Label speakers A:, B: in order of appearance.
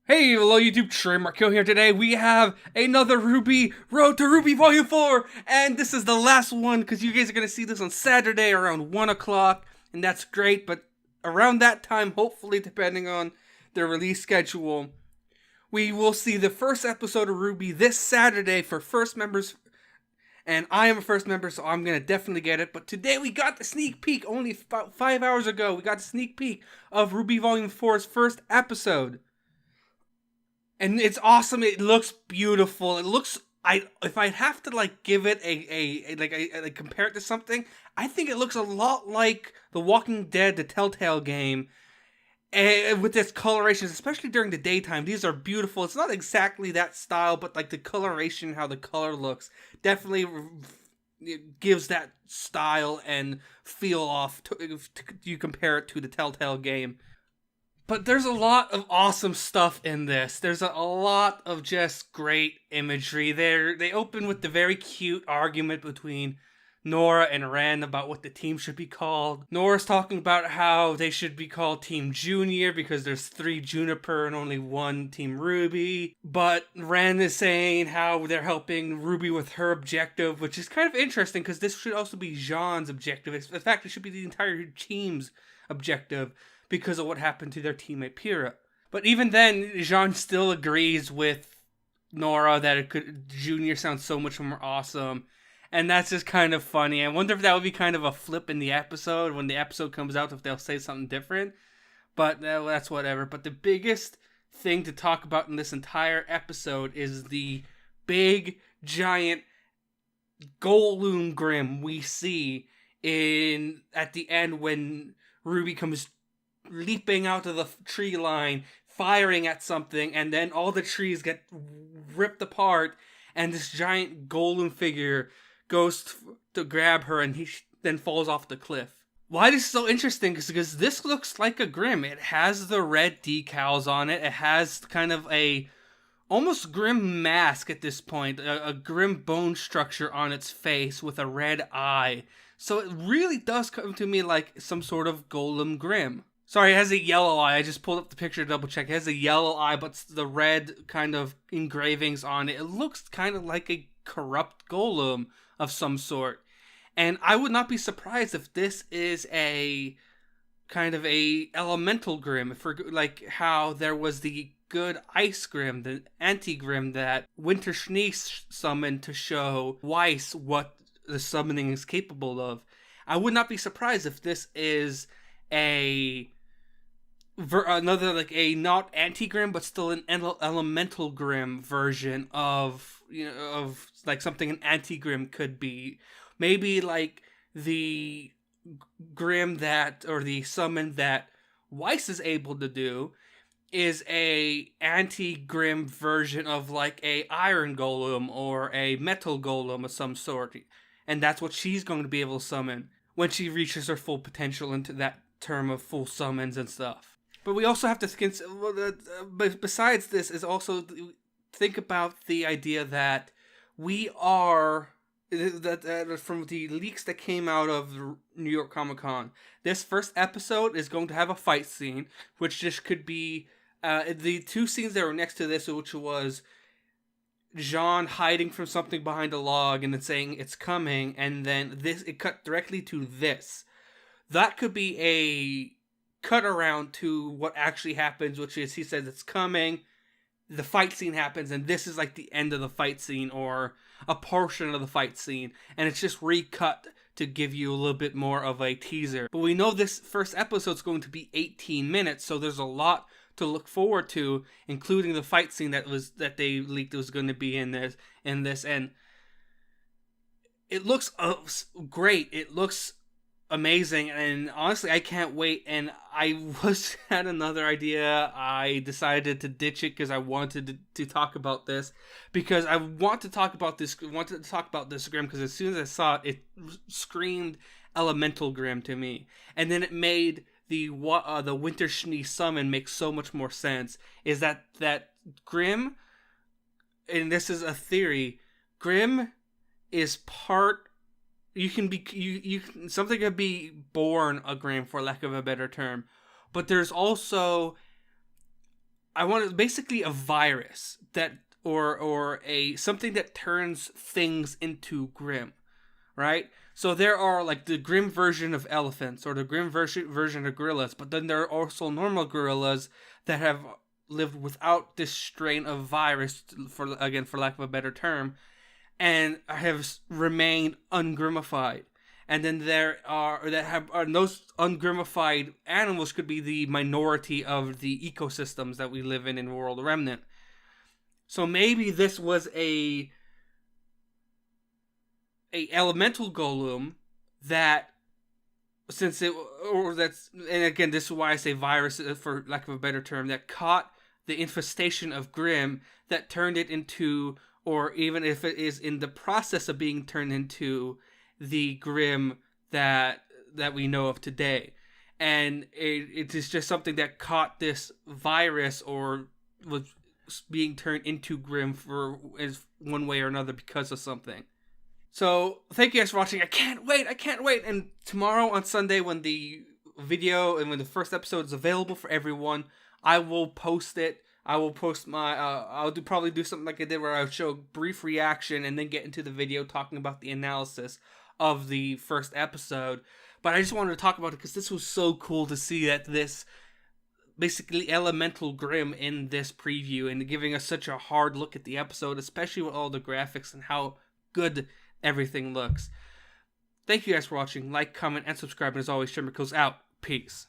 A: Hey, hello YouTube, Trademark Kill here. Today we have another RWBY, Road to RWBY Volume 4, and this is the last one because you guys are going to see this on Saturday around 1 o'clock, and that's great, but around that time, hopefully, depending on their release schedule, we will see the first episode of RWBY this Saturday for first members, and I am a first member, so I'm going to definitely get it, but today we got the sneak peek, only about 5 hours ago, we got the sneak peek of RWBY Volume 4's first episode. And it's awesome. It looks beautiful. It looks. If I have to give it a compare it to something, I think it looks a lot like The Walking Dead, the Telltale game, with its colorations, especially during the daytime. These are beautiful. It's not exactly that style, but the coloration, how the color looks, definitely it gives that style and feel off. You compare it to the Telltale game. But there's a lot of awesome stuff in this. There's a lot of just great imagery. They open with the very cute argument between Nora and Ren about what the team should be called. Nora's talking about how they should be called Team Junior because there's 3 Juniper and only 1 Team RWBY. But Ren is saying how they're helping RWBY with her objective, which is kind of interesting because this should also be Jean's objective. In fact, it should be the entire team's objective, because of what happened to their teammate Pyrrha. But even then, Jean still agrees with Nora that Junior sounds so much more awesome. And that's just kind of funny. I wonder if that would be kind of a flip in the episode, when the episode comes out, if they'll say something different. But that's whatever. But the biggest thing to talk about in this entire episode is the big, giant Golem Grimm we see at the end when RWBY comes leaping out of the tree line, firing at something, and then all the trees get ripped apart, and this giant golem figure goes to grab her, and he then falls off the cliff. Why this is so interesting is because this looks like a Grimm. It has the red decals on it. It has kind of a almost Grimm mask at this point, a Grimm bone structure on its face with a red eye. So it really does come to me like some sort of Golem Grimm. Sorry, it has a yellow eye. I just pulled up the picture to double check. It has a yellow eye, but the red kind of engravings on it. It looks kind of like a corrupt golem of some sort. And I would not be surprised if this is a kind of a Elemental Grimm. For like how there was the good Ice Grimm, the anti-Grimm that Winter Schneek summoned to show Weiss what the summoning is capable of. I would not be surprised if this is another a not anti-Grimm but still an Elemental Grimm version of something an anti-Grimm could be. Maybe like the Grimm or the summon that Weiss is able to do is a anti-Grimm version of like a Iron Golem or a Metal Golem of some sort, and that's what she's going to be able to summon when she reaches her full potential into that term of full summons and stuff. But we also have to besides this is also think about the idea that we are from the leaks that came out of New York Comic Con. This first episode is going to have a fight scene, which just could be the 2 scenes that were next to this, which was Jean hiding from something behind a log and then saying it's coming, and then it cut directly to this. That could be a cut around to what actually happens, which is he says it's coming, the fight scene happens, and this is like the end of the fight scene or a portion of the fight scene, and it's just recut to give you a little bit more of a teaser. But we know this first episode is going to be 18 minutes, so there's a lot to look forward to, including the fight scene that they leaked was going to be in this, and it looks great. It looks amazing, and honestly I can't wait. And I had another idea. I decided to ditch it because I wanted to talk about this, because I wanted to talk about this Grimm, because as soon as I saw it, it screamed Elemental Grimm to me, and then it made the Winter Schneek summon make so much more sense. Is that Grimm, and this is a theory, Grimm is part. You can be something could be born a Grimm, for lack of a better term, but there's also I wanted basically a virus that or a something that turns things into Grimm, right? So there are like the Grimm version of elephants or the Grimm version of gorillas, but then there are also normal gorillas that have lived without this strain of virus, for lack of a better term, and have remained ungrimmified. And then there are that have are those ungrimmified animals could be the minority of the ecosystems that we live in World Remnant. So maybe this was a elemental golem that, since it or that's and again this is why I say virus for lack of a better term, that caught the infestation of Grimm, that turned it into, or even if it is in the process of being turned into, the Grimm that we know of today. And it is just something that caught this virus or was being turned into Grimm for as one way or another because of something. So thank you guys for watching. I can't wait. And tomorrow on Sunday, when the video and when the first episode is available for everyone, I will post it. I will post my I'll probably do something like I did where I'll show a brief reaction and then get into the video talking about the analysis of the first episode. But I just wanted to talk about it because this was so cool to see that this basically Elemental Grimm in this preview and giving us such a hard look at the episode, especially with all the graphics and how good everything looks. Thank you guys for watching. Like, comment, and subscribe. And as always, Shimmer goes out. Peace.